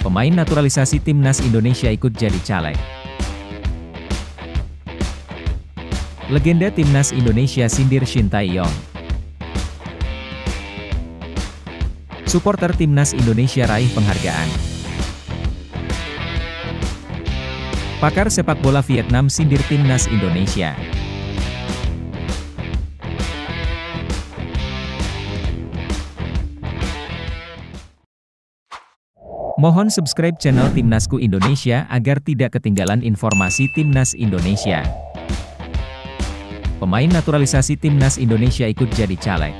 Pemain naturalisasi Timnas Indonesia ikut jadi caleg. Legenda Timnas Indonesia sindir Shin Tae-yong. Suporter Timnas Indonesia raih penghargaan. Pakar sepak bola Vietnam sindir Timnas Indonesia. Mohon subscribe channel Timnasku Indonesia agar tidak ketinggalan informasi Timnas Indonesia. Pemain naturalisasi Timnas Indonesia ikut jadi caleg.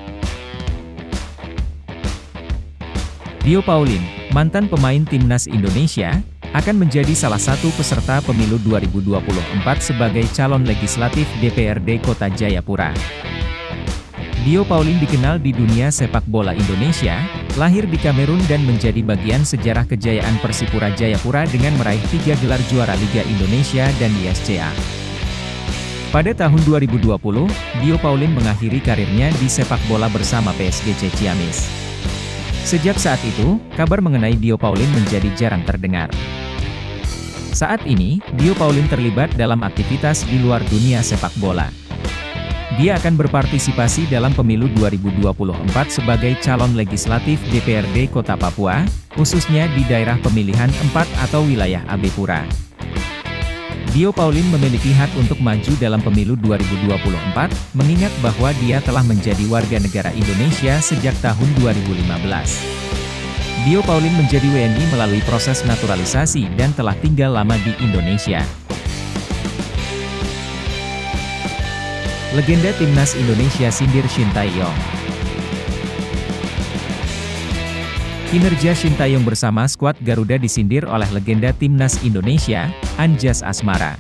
Dio Pauline, mantan pemain Timnas Indonesia, akan menjadi salah satu peserta pemilu 2024 sebagai calon legislatif DPRD Kota Jayapura. Dio Pauline dikenal di dunia sepak bola Indonesia, lahir di Kamerun dan menjadi bagian sejarah kejayaan Persipura Jayapura dengan meraih 3 gelar juara Liga Indonesia dan ISCA. Pada tahun 2020, Dio Pauline mengakhiri karirnya di sepak bola bersama PSGC Ciamis. Sejak saat itu, kabar mengenai Dio Pauline menjadi jarang terdengar. Saat ini, Dio Pauline terlibat dalam aktivitas di luar dunia sepak bola. Dia akan berpartisipasi dalam pemilu 2024 sebagai calon legislatif DPRD Kota Papua, khususnya di daerah pemilihan 4 atau wilayah AB Pura. Dio Pauline memiliki hak untuk maju dalam pemilu 2024, mengingat bahwa dia telah menjadi warga negara Indonesia sejak tahun 2015. Dio Pauline menjadi WNI melalui proses naturalisasi dan telah tinggal lama di Indonesia. Legenda Timnas Indonesia sindir Shin Tae-yong. Kinerja Shin Tae-yong bersama skuad Garuda disindir oleh legenda Timnas Indonesia, Anjas Asmara.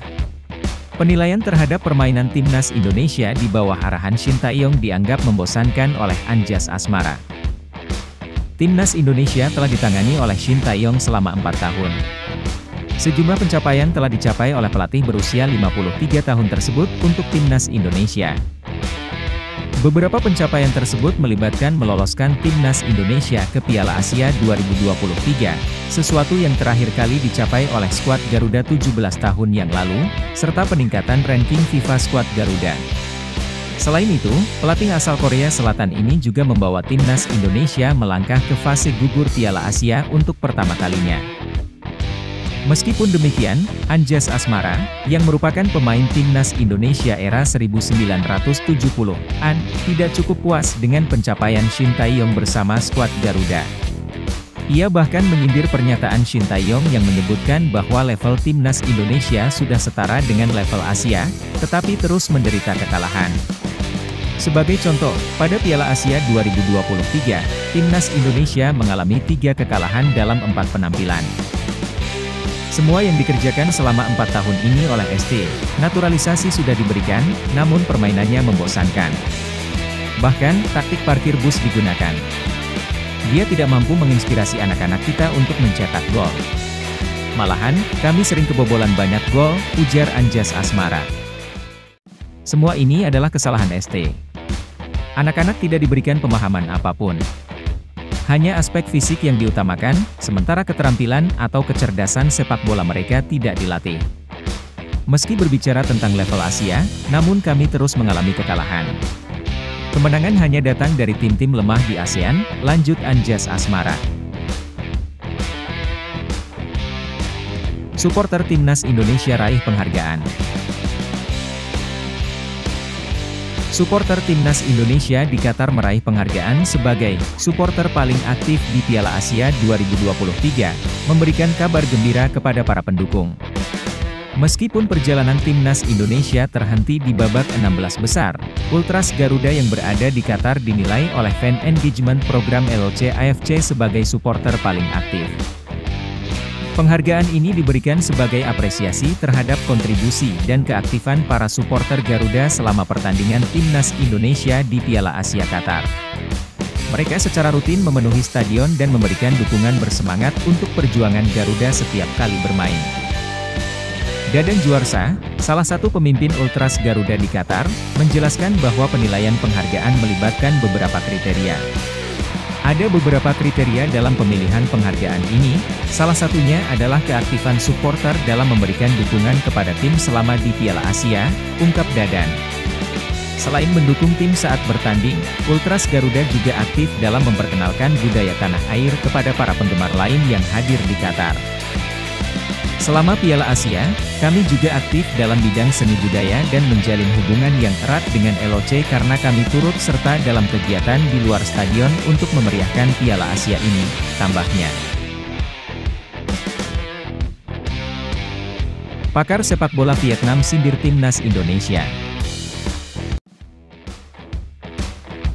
Penilaian terhadap permainan Timnas Indonesia di bawah arahan Shin Tae-yong dianggap membosankan oleh Anjas Asmara. Timnas Indonesia telah ditangani oleh Shin Tae-yong selama 4 tahun. Sejumlah pencapaian telah dicapai oleh pelatih berusia 53 tahun tersebut untuk Timnas Indonesia. Beberapa pencapaian tersebut melibatkan meloloskan Timnas Indonesia ke Piala Asia 2023, sesuatu yang terakhir kali dicapai oleh skuad Garuda 17 tahun yang lalu, serta peningkatan ranking FIFA skuad Garuda. Selain itu, pelatih asal Korea Selatan ini juga membawa Timnas Indonesia melangkah ke fase gugur Piala Asia untuk pertama kalinya. Meskipun demikian, Anjas Asmara, yang merupakan pemain Timnas Indonesia era 1970-an, tidak cukup puas dengan pencapaian Shin Tae-yong bersama skuad Garuda. Ia bahkan menyindir pernyataan Shin Tae-yong yang menyebutkan bahwa level Timnas Indonesia sudah setara dengan level Asia, tetapi terus menderita kekalahan. Sebagai contoh, pada Piala Asia 2023, Timnas Indonesia mengalami 3 kekalahan dalam 4 penampilan. Semua yang dikerjakan selama 4 tahun ini oleh ST, naturalisasi sudah diberikan, namun permainannya membosankan. Bahkan, taktik parkir bus digunakan. Dia tidak mampu menginspirasi anak-anak kita untuk mencetak gol. Malahan, kami sering kebobolan banyak gol, ujar Anjas Asmara. Semua ini adalah kesalahan ST. Anak-anak tidak diberikan pemahaman apapun. Hanya aspek fisik yang diutamakan, sementara keterampilan atau kecerdasan sepak bola mereka tidak dilatih. Meski berbicara tentang level Asia, namun kami terus mengalami kekalahan. Kemenangan hanya datang dari tim-tim lemah di ASEAN, lanjut Anjas Asmara. Suporter Timnas Indonesia raih penghargaan. Suporter Timnas Indonesia di Qatar meraih penghargaan sebagai suporter paling aktif di Piala Asia 2023, memberikan kabar gembira kepada para pendukung. Meskipun perjalanan Timnas Indonesia terhenti di babak 16 besar, Ultras Garuda yang berada di Qatar dinilai oleh Fan Engagement Program LOC AFC sebagai suporter paling aktif. Penghargaan ini diberikan sebagai apresiasi terhadap kontribusi dan keaktifan para suporter Garuda selama pertandingan Timnas Indonesia di Piala Asia Qatar. Mereka secara rutin memenuhi stadion dan memberikan dukungan bersemangat untuk perjuangan Garuda setiap kali bermain. Dadan Juarsa, salah satu pemimpin Ultras Garuda di Qatar, menjelaskan bahwa penilaian penghargaan melibatkan beberapa kriteria. Ada beberapa kriteria dalam pemilihan penghargaan ini, salah satunya adalah keaktifan supporter dalam memberikan dukungan kepada tim selama di Piala Asia, ungkap Dadan. Selain mendukung tim saat bertanding, Ultras Garuda juga aktif dalam memperkenalkan budaya tanah air kepada para penggemar lain yang hadir di Qatar. Selama Piala Asia, kami juga aktif dalam bidang seni budaya dan menjalin hubungan yang erat dengan LOC karena kami turut serta dalam kegiatan di luar stadion untuk memeriahkan Piala Asia ini, tambahnya. Pakar sepak bola Vietnam sindir timnas Indonesia.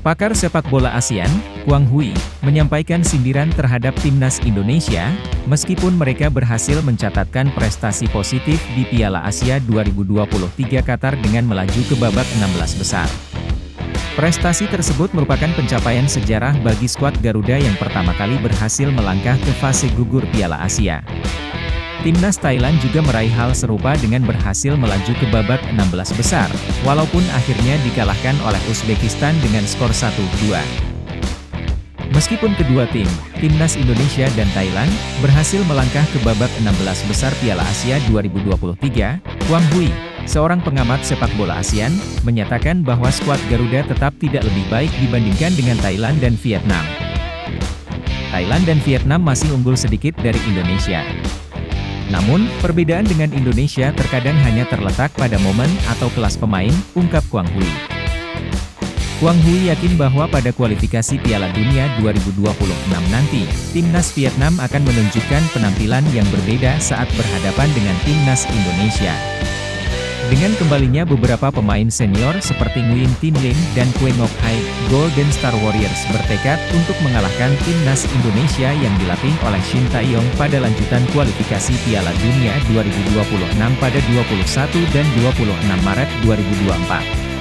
Pakar sepak bola ASEAN, Quang Huy, menyampaikan sindiran terhadap timnas Indonesia, meskipun mereka berhasil mencatatkan prestasi positif di Piala Asia 2023 Qatar dengan melaju ke babak 16 besar. Prestasi tersebut merupakan pencapaian sejarah bagi skuad Garuda yang pertama kali berhasil melangkah ke fase gugur Piala Asia. Timnas Thailand juga meraih hal serupa dengan berhasil melaju ke babak 16 besar, walaupun akhirnya dikalahkan oleh Uzbekistan dengan skor 1-2. Meskipun kedua tim, Timnas Indonesia dan Thailand, berhasil melangkah ke babak 16 besar Piala Asia 2023, Quang Huy, seorang pengamat sepak bola ASEAN, menyatakan bahwa skuad Garuda tetap tidak lebih baik dibandingkan dengan Thailand dan Vietnam. Thailand dan Vietnam masih unggul sedikit dari Indonesia. Namun, perbedaan dengan Indonesia terkadang hanya terletak pada momen atau kelas pemain, ungkap Quang Huy. Quang Huy yakin bahwa pada kualifikasi Piala Dunia 2026 nanti, timnas Vietnam akan menunjukkan penampilan yang berbeda saat berhadapan dengan timnas Indonesia. Dengan kembalinya beberapa pemain senior seperti Nguyen Tin Lim dan Kue Ngoc Hai, Golden Star Warriors bertekad untuk mengalahkan timnas Indonesia yang dilatih oleh Shin Tae-yong pada lanjutan kualifikasi Piala Dunia 2026 pada 21 dan 26 Maret 2024.